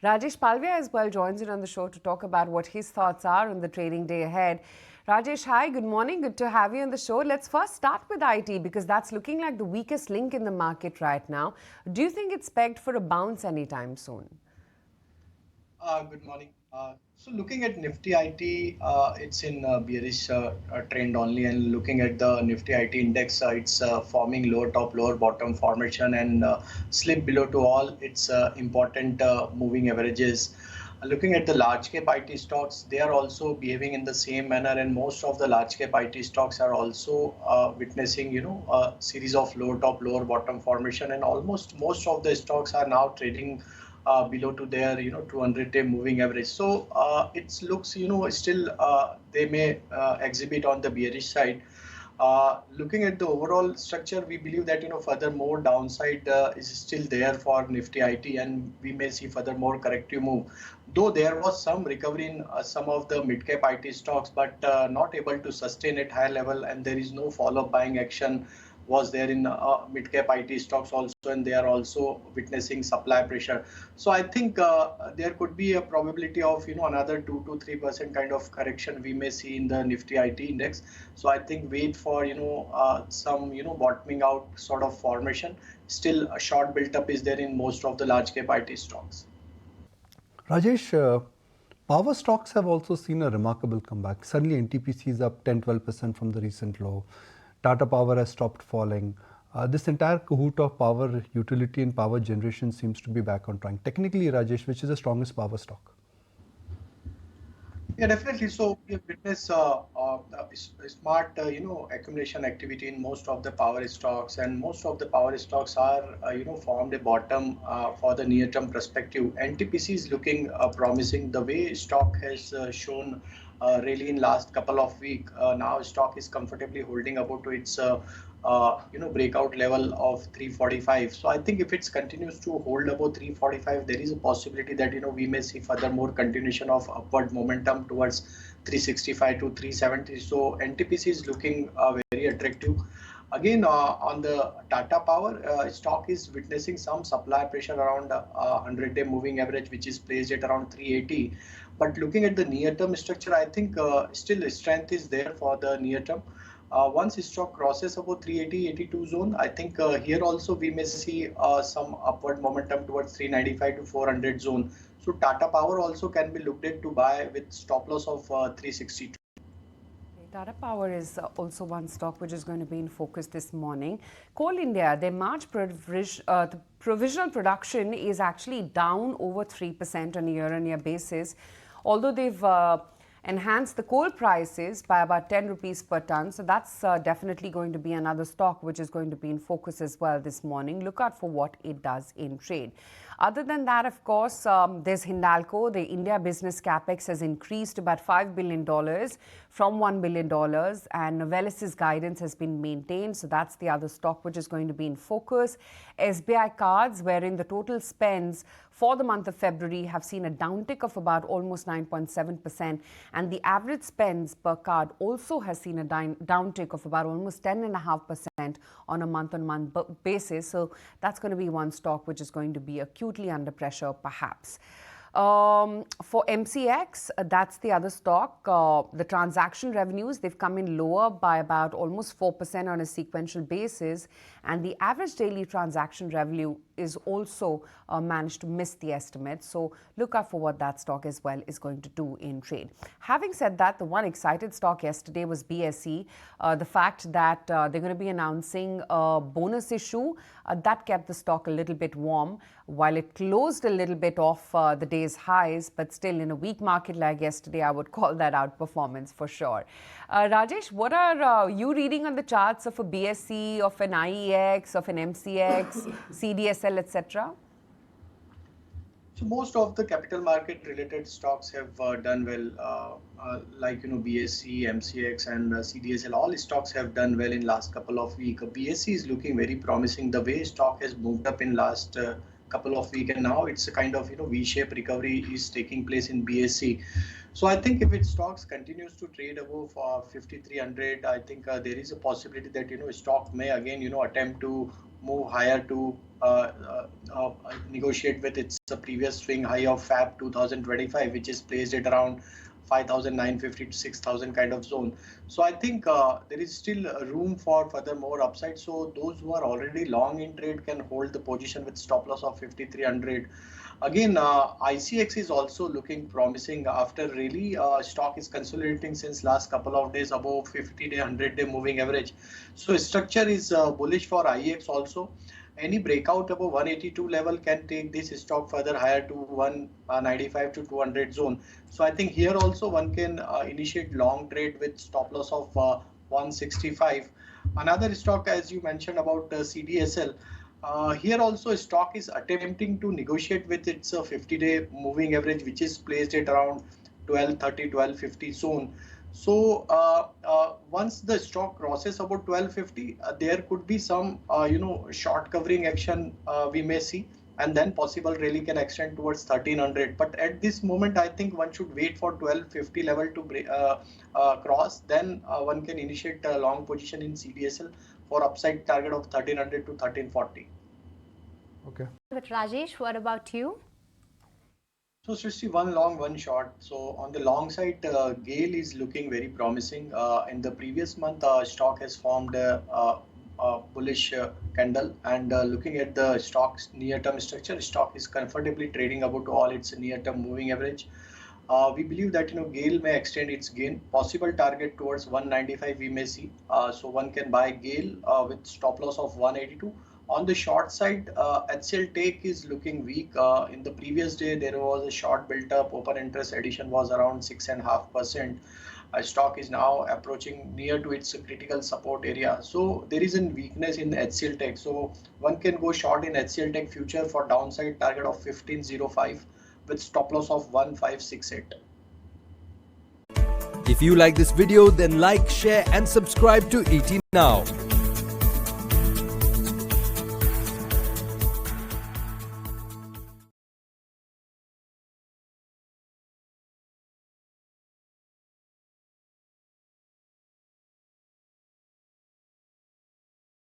Rajesh Palviya as well joins in on the show to talk about what his thoughts are on the trading day ahead. Rajesh, hi, good morning. Good to have you on the show. Let's first start with IT because that's looking like the weakest link in the market right now. Do you think it's pegged for a bounce anytime soon? Good morning. So looking at Nifty IT, it's in bearish trend only, and looking at the Nifty IT index, it's forming lower top, lower bottom formation and slip below to all its important moving averages. Looking at the large cap IT stocks, they are also behaving in the same manner, and most of the large cap IT stocks are also witnessing, a series of lower top, lower bottom formation, and almost most of the stocks are now trading below to their 200-day moving average. So it looks still they may exhibit on the bearish side. Looking at the overall structure, we believe that further more downside is still there for Nifty IT, and we may see further more corrective move. Though there was some recovery in some of the mid cap IT stocks, but not able to sustain at high level, and there is no follow-up buying action was there in mid cap IT stocks also, and they are also witnessing supply pressure. So I think there could be a probability of another 2 to 3% kind of correction we may see in the Nifty IT index. So I think wait for some bottoming out sort of formation. Still, a short built up is there in most of the large cap IT stocks. Rajesh, power stocks have also seen a remarkable comeback. Suddenly NTPC is up 10-12% from the recent low. Tata Power has stopped falling. This entire cahoot of power utility and power generation seems to be back on track. Technically, Rajesh, which is the strongest power stock? Yeah, definitely. So we have witnessed smart, accumulation activity in most of the power stocks, and most of the power stocks are, formed a bottom for the near-term perspective. NTPC is looking promising. The way stock has shown really in last couple of weeks. Now stock is comfortably holding about to its breakout level of 345. So I think if it continues to hold above 345, there is a possibility that we may see further more continuation of upward momentum towards 365 to 370. So NTPC is looking very attractive. Again, on the Tata Power, stock is witnessing some supply pressure around 100-day moving average, which is placed at around 380. But looking at the near-term structure, I think still strength is there for the near-term. Once stock crosses about 380-82 zone, I think here also we may see some upward momentum towards 395 to 400 zone. So Tata Power also can be looked at to buy with stop loss of 362. Tata Power is also one stock which is going to be in focus this morning. Coal India, their March the provisional production is actually down over 3% on a year-on-year basis, although they've enhanced the coal prices by about 10 rupees per ton. So that's definitely going to be another stock which is going to be in focus as well this morning. Look out for what it does in trade. Other than that, of course, there's Hindalco. The India business capex has increased to about $5 billion from $1 billion, and Novelis's guidance has been maintained. So that's the other stock which is going to be in focus. SBI Cards, wherein the total spends for the month of February have seen a downtick of about almost 9.7%, and the average spends per card also has seen a downtick of about almost 10.5% on a month-on-month basis. So that's going to be one stock which is going to be acutely under pressure, perhaps. For MCX, that's the other stock. The transaction revenues, they've come in lower by about almost 4% on a sequential basis. And the average daily transaction revenue is also managed to miss the estimate. So look out for what that stock as well is going to do in trade. Having said that, the one excited stock yesterday was BSE. The fact that they're going to be announcing a bonus issue, that kept the stock a little bit warm. While it closed a little bit off the day's highs, but still in a weak market like yesterday, I would call that outperformance for sure. Rajesh, what are you reading on the charts of a BSE, of an IEX, of an MCX, CDSL, etc.? So most of the capital market related stocks have done well, like BSE, MCX, and CDSL. All stocks have done well in last couple of weeks. BSE is looking very promising. The way stock has moved up in last couple of weeks, and now it's a kind of V-shaped recovery is taking place in BSE. So I think if its stocks continues to trade above 5,300, I think there is a possibility that stock may again attempt to move higher to negotiate with its previous swing high of Fab 2025, which is placed at around 5,950 to 6,000 kind of zone. So I think there is still room for further more upside. So those who are already long in trade can hold the position with stop loss of 5,300. Again, ICX is also looking promising after really stock is consolidating since last couple of days above 50-day, 100-day moving average. So structure is bullish for IEX also. Any breakout above 182 level can take this stock further higher to 195 to 200 zone. So I think here also one can initiate long trade with stop loss of 165. Another stock, as you mentioned about CDSL, here also stock is attempting to negotiate with its 50-day moving average, which is placed at around 1230, 1250 zone. So once the stock crosses about 1250, there could be some short covering action we may see, and then possible rally can extend towards 1300. But at this moment, I think one should wait for 1250 level to cross. Then one can initiate a long position in CDSL for upside target of 1300 to 1340. Okay. But Rajesh, what about you? So Srishti, one long, one short. So on the long side, GAIL is looking very promising. In the previous month, stock has formed a bullish candle, and looking at the stock's near-term structure, stock is comfortably trading above to all its near-term moving average. We believe that GAIL may extend its gain. Possible target towards 195 we may see. So one can buy GAIL with stop loss of 182. On the short side, HCL take is looking weak. In the previous day, there was a short built up. Open interest addition was around 6.5%. Stock is now approaching near to its critical support area. So there is a weakness in HCL Tech. So one can go short in HCL Tech future for downside target of 1505 with stop loss of 1568. If you like this video, then like, share and subscribe to ET Now.